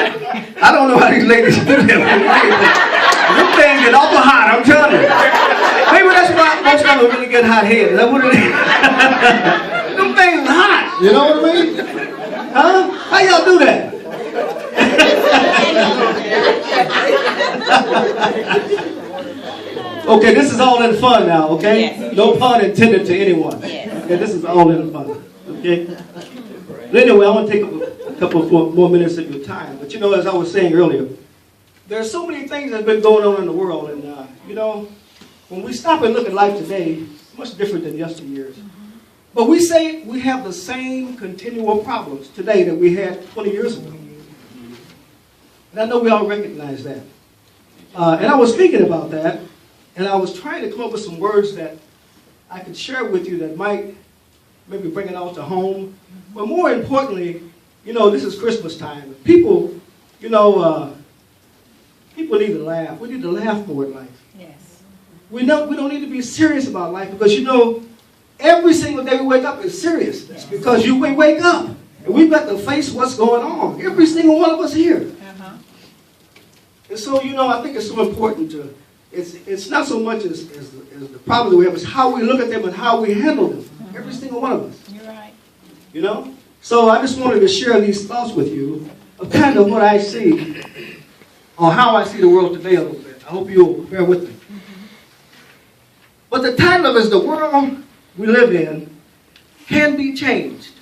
I don't know how these ladies do that. Them things get awful hot, I'm telling you. Maybe that's why most of them really get hot head. Is that what it is? Them things are hot. You know what I mean? Huh? How y'all do that? Okay, this is all in fun now, okay? Yes. No pun intended to anyone. Yes. Okay, this is all in fun, okay? But anyway, I want to take a couple of more minutes of your time. But you know, as I was saying earlier, there are so many things that have been going on in the world. And, you know, when we stop and look at life today, it's much different than yesteryears. But we say we have the same continual problems today that we had 20 years ago. And I know we all recognize that. And I was thinking about that, and I was trying to come up with some words that I could share with you that might maybe bring it out to home. But more importantly, you know, this is Christmas time. People, you know, people need to laugh. We need to laugh more in life. Yes. We don't need to be serious about life because, you know, every single day we wake up is serious. It's because we wake up and we've got to face what's going on. Every single one of us here. And so, you know, I think it's so important to, it's not so much as the problem that we have, it's how we look at them and how we handle them. Every single one of us. You're right. You know? So I just wanted to share these thoughts with you of kind of what I see or how I see the world today a little bit. I hope you'll bear with me. But the title of it is The World We Live In Can Be Changed.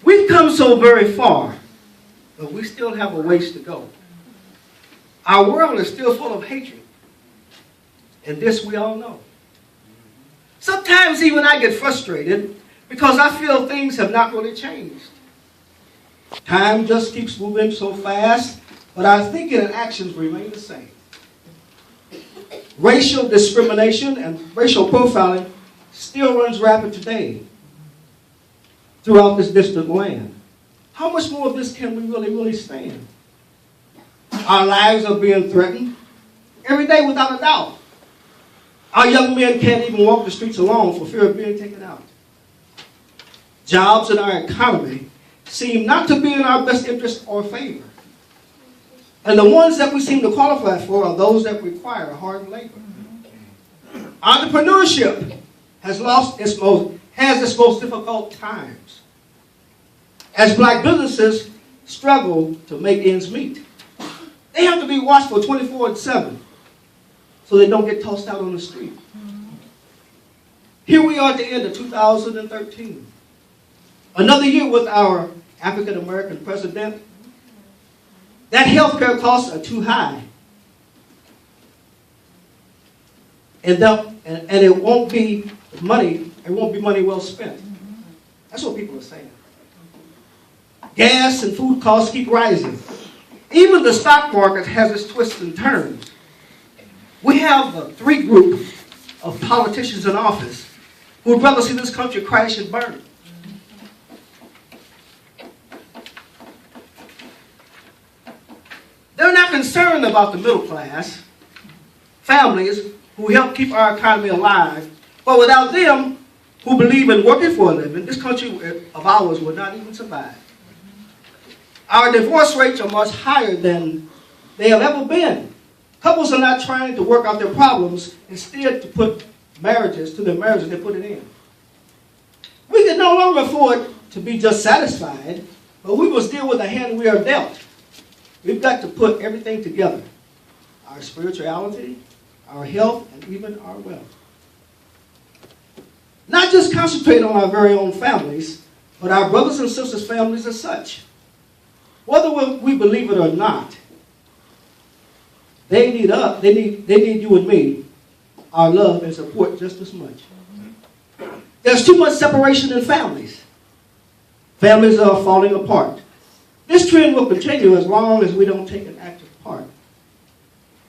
We've come so very far, but we still have a ways to go. Our world is still full of hatred. And this we all know. Sometimes even I get frustrated because I feel things have not really changed. Time just keeps moving so fast, but our thinking and actions remain the same. Racial discrimination and racial profiling still runs rapid today throughout this distant land. How much more of this can we really stand? Our lives are being threatened every day without a doubt. Our young men can't even walk the streets alone for fear of being taken out. Jobs in our economy seem not to be in our best interest or favor. And the ones that we seem to qualify for are those that require hard labor. Entrepreneurship has its most difficult times as black businesses struggle to make ends meet. They have to be watchful 24/7 so they don't get tossed out on the street. Here we are at the end of 2013. Another year with our African-American president. That healthcare costs are too high. And it won't be money well spent. That's what people are saying. Gas and food costs keep rising. Even the stock market has its twists and turns. We have a three group of politicians in office who would rather see this country crash and burn. They're not concerned about the middle class, families who help keep our economy alive. But without them, who believe in working for a living, this country of ours would not even survive. Our divorce rates are much higher than they have ever been. Couples are not trying to work out their problems, instead to put marriages to their marriages, they put it in. We can no longer afford to be just satisfied, but we must deal with the hand we are dealt. We've got to put everything together. Our spirituality, our health, and even our wealth. Not just concentrate on our very own families, but our brothers and sisters' families as such. Whether we believe it or not, they need us, they need you and me, our love and support just as much. There's too much separation in families. Families are falling apart. This trend will continue as long as we don't take an active part.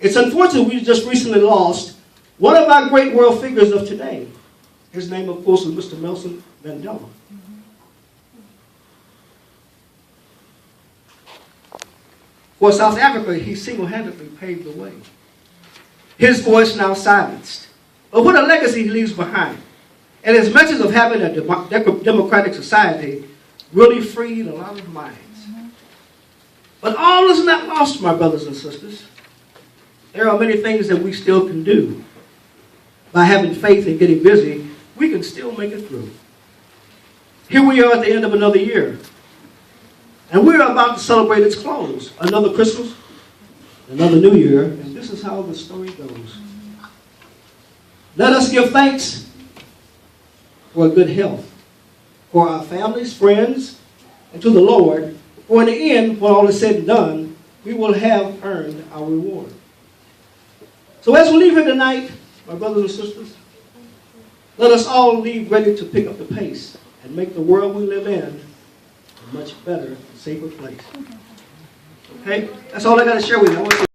It's unfortunate we just recently lost one of our great world figures of today. His name, of course, is Mr. Nelson Mandela. For South Africa, he single-handedly paved the way. His voice now silenced. But what a legacy he leaves behind. And his message of having a democratic society really freed a lot of minds. But all is not lost, my brothers and sisters. There are many things that we still can do. By having faith and getting busy, we can still make it through. Here we are at the end of another year. And we're about to celebrate its close. Another Christmas, another New Year, and this is how the story goes. Let us give thanks for good health, for our families, friends, and to the Lord. For in the end, when all is said and done, we will have earned our reward. So as we leave here tonight, my brothers and sisters, let us all leave ready to pick up the pace and make the world we live in a much better, safer place. Okay? That's all I got to share with you.